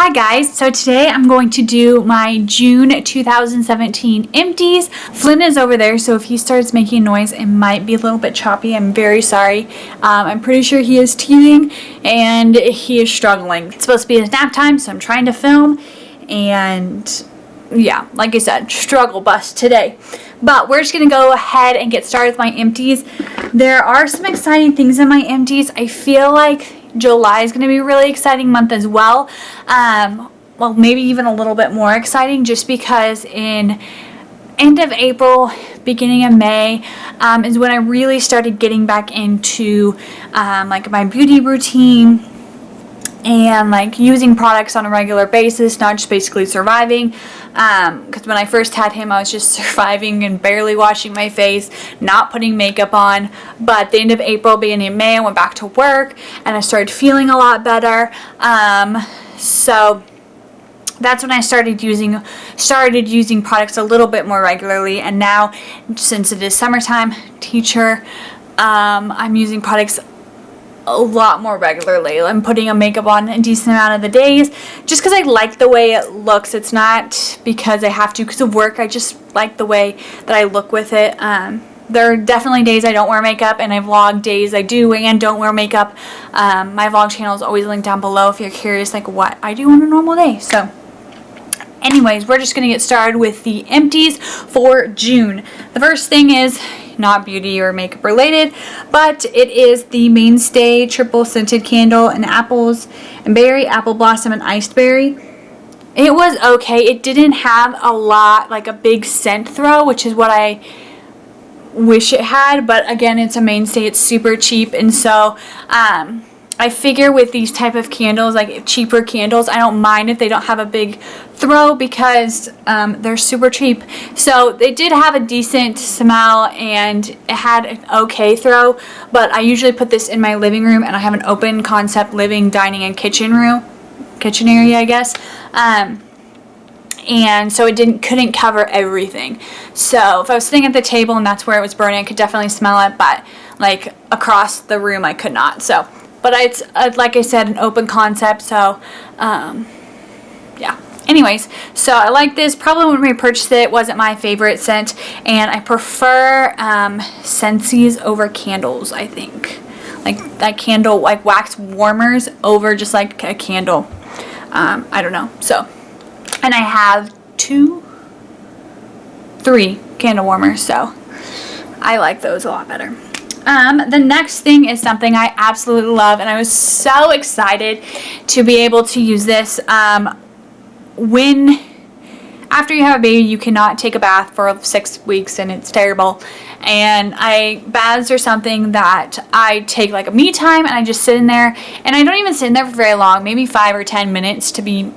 Hi guys, so today I'm going to do my June 2017 empties. Flynn is over there, so if he starts making noise, it might be a little bit choppy. I'm very sorry. I'm pretty sure he is teething and he is struggling. It's supposed to be his nap time, so I'm trying to film, and yeah, like I said, struggle bus today. But we're just going to go ahead and get started with my empties. There are some exciting things in my empties. I feel like July is going to be a really exciting month as well. Well, maybe even a little bit more exciting, just because in end of April, beginning of May is when I really started getting back into like my beauty routine and like using products on a regular basis, not just basically surviving, because when I first had him, I was just surviving and barely washing my face, not putting makeup on. But at the end of April, beginning of May, I went back to work and I started feeling a lot better. So that's when I started using products a little bit more regularly. And now, since it is summertime, I'm using products a lot more regularly. I'm putting a makeup on a decent amount of the days, just because I like the way it looks. It's not because I have to because of work. I just like the way that I look with it. There are definitely days I don't wear makeup, and I vlog days I do and don't wear makeup. My vlog channel is always linked down below if you're curious like what I do on a normal day. So anyways, we're just going to get started with the empties for June. The first thing is not beauty or makeup related, but it is the Mainstay triple scented candle in apples and berry, apple blossom, and iced berry. It was okay. It didn't have a lot, like a big scent throw, which is what I wish it had, but again, it's a Mainstay. It's super cheap, and so I figure with these type of candles, like cheaper candles, I don't mind if they don't have a big throw because they're super cheap. So they did have a decent smell and it had an okay throw, but I usually put this in my living room, and I have an open concept living, dining, and kitchen area, I guess. And so it couldn't cover everything. So if I was sitting at the table and that's where it was burning, I could definitely smell it, but like across the room I could not. So but it's, like I said, an open concept, so, yeah. Anyways, so I like this. Probably when we purchased it, it wasn't my favorite scent, and I prefer Scentsies over candles, I think. Like, that candle, like wax warmers over just like a candle. I don't know. So, and I have 3 candle warmers, so I like those a lot better. The next thing is something I absolutely love, and I was so excited to be able to use this. After you have a baby, you cannot take a bath for 6 weeks, and it's terrible. And baths are something that I take like a me time, and I just sit in there, and I don't even sit in there for very long, maybe 5 or 10 minutes to be,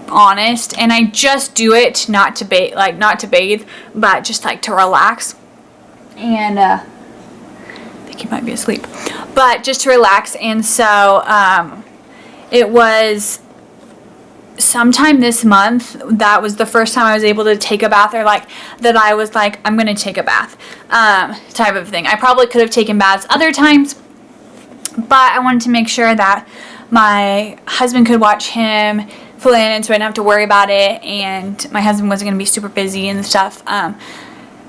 honest. And I just do it not to bathe, but just like to relax. And I think he might be asleep, but just to relax. And so it was sometime this month that was the first time I was able to take a bath, or like that I was like, I'm gonna take a bath type of thing. I probably could have taken baths other times, but I wanted to make sure that my husband could watch him, Flynn, and so I didn't have to worry about it, and my husband wasn't gonna be super busy and stuff,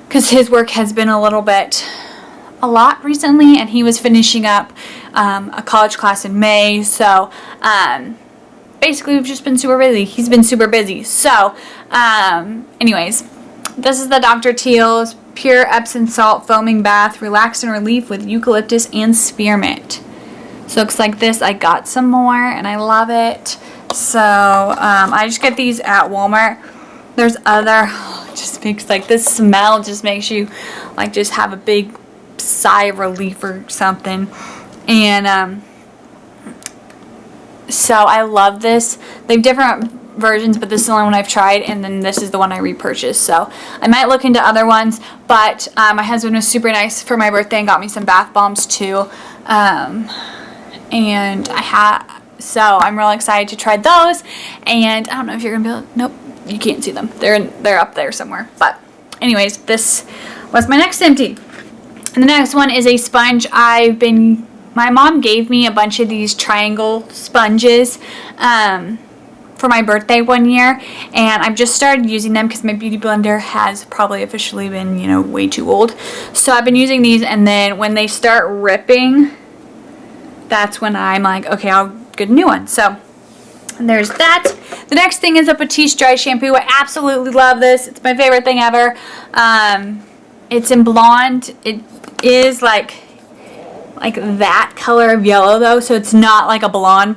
because his work has been a lot recently, and he was finishing up a college class in May. So basically we've just been super busy. He's been super busy. So anyways, this is the Dr. Teal's Pure Epsom Salt Foaming Bath, Relax and Relief with Eucalyptus and Spearmint. So it looks like this. I got some more, and I love it. So I just get these at Walmart. There's other, just makes like this smell just makes you like just have a big sigh of relief or something. And so I love this. They have different versions, but this is the only one I've tried, and then this is the one I repurchased. So I might look into other ones, but my husband was super nice for my birthday and got me some bath bombs too. And so I'm really excited to try those. And I don't know if you're gonna be able, nope, you can't see them. They're up there somewhere. But anyways, this was my next empty. And the next one is a sponge I've been my mom gave me a bunch of these triangle sponges for my birthday one year, and I've just started using them because my beauty blender has probably officially been, you know, way too old. So I've been using these, and then when they start ripping, that's when I'm like, okay, I'll get a new one. So there's that. The next thing is a Petite Dry Shampoo. I absolutely love this. It's my favorite thing ever. It's in blonde. It is like that color of yellow though, so it's not like a blonde.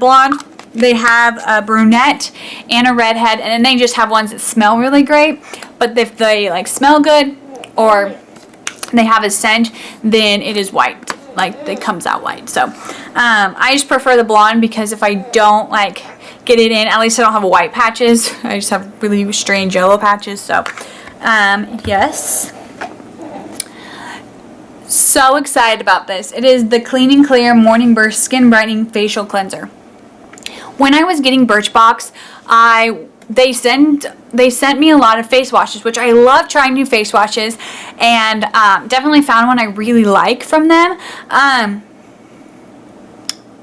They have a brunette and a redhead, and then they just have ones that smell really great. But if they like smell good or they have a scent, then it is white. Like it comes out white. So I just prefer the blonde because if I don't like get it in, at least I don't have white patches. I just have really strange yellow patches. So yes. So excited about this. It is the Clean and Clear Morning Burst Skin Brightening Facial Cleanser. When I was getting Birchbox, they sent me a lot of face washes, which I love trying new face washes, and definitely found one I really like from them.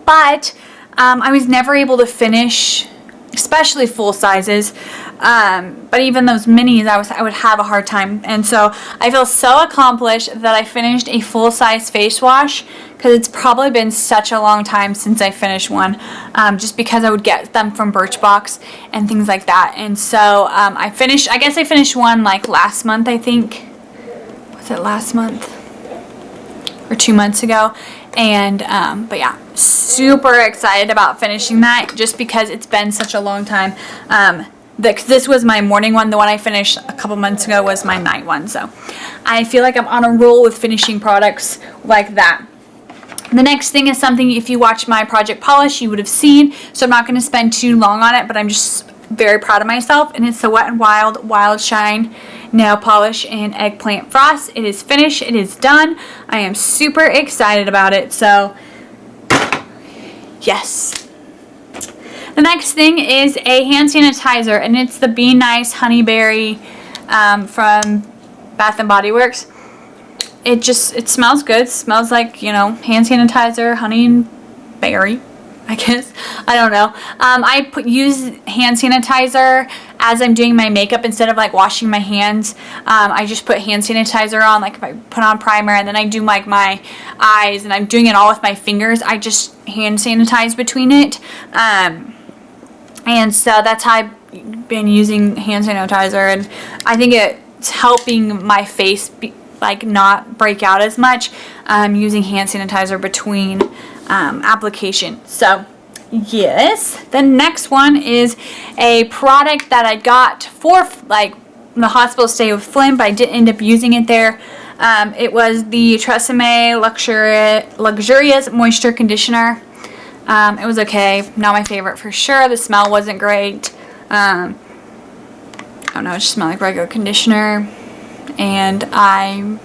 But I was never able to finish, especially full sizes. But even those minis, I would have a hard time. And so I feel so accomplished that I finished a full-size face wash, because it's probably been such a long time since I finished one, just because I would get them from Birchbox and things like that. And so I guess I finished one like last month, I think. Was it last month? Or 2 months ago? And but yeah, super excited about finishing that, just because it's been such a long time. This was my morning one. The one I finished a couple months ago was my night one. So I feel like I'm on a roll with finishing products like that. The next thing is something, if you watch my Project Polish, you would have seen. So I'm not going to spend too long on it, but I'm just very proud of myself. And it's the Wet n Wild Wild Shine Nail Polish in Eggplant Frost. It is finished. It is done. I am super excited about it. So yes. The next thing is a hand sanitizer, and it's the Be Nice Honeyberry from Bath & Body Works. It smells good. It smells like, you know, hand sanitizer, honey and berry, I guess. I don't know. I use hand sanitizer as I'm doing my makeup instead of like washing my hands. I just put hand sanitizer on, like if I put on primer and then I do like my eyes, and I'm doing it all with my fingers. I just hand sanitize between it. And so that's how I've been using hand sanitizer, and I think it's helping my face not break out as much, using hand sanitizer between application. So yes. The next one is a product that I got for like the hospital stay with Flynn, but I didn't end up using it there. It was the Tresemme Luxurious Moisture Conditioner. It was okay. Not my favorite for sure. The smell wasn't great. I don't know. It just smelled like regular conditioner. And I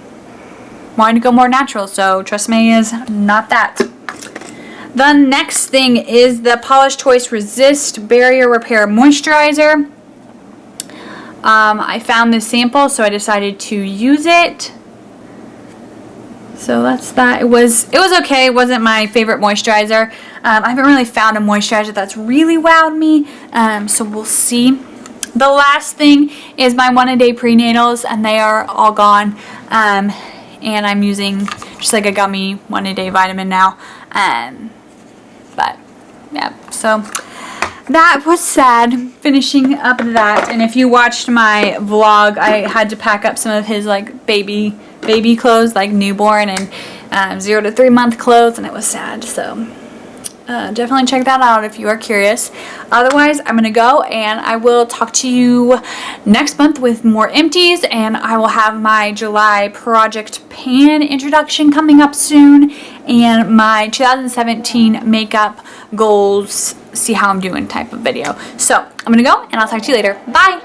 wanted to go more natural. So Tresemme is not that. The next thing is the Polish Choice Resist Barrier Repair Moisturizer. I found this sample, so I decided to use it. So that's that. It was okay. It wasn't my favorite moisturizer. I haven't really found a moisturizer that's really wowed me. So we'll see. The last thing is my 1-a-day prenatals, and they are all gone. And I'm using just like a gummy 1-a-day vitamin now. But yeah, so that was sad, finishing up that. And if you watched my vlog, I had to pack up some of his like baby clothes, like newborn and 0 to 3 month clothes, and it was sad. So definitely check that out if you are curious. Otherwise, I'm gonna go, and I will talk to you next month with more empties, and I will have my July project pan introduction coming up soon, and my 2017 makeup goals, see how I'm doing type of video. So I'm gonna go, and I'll talk to you later. Bye.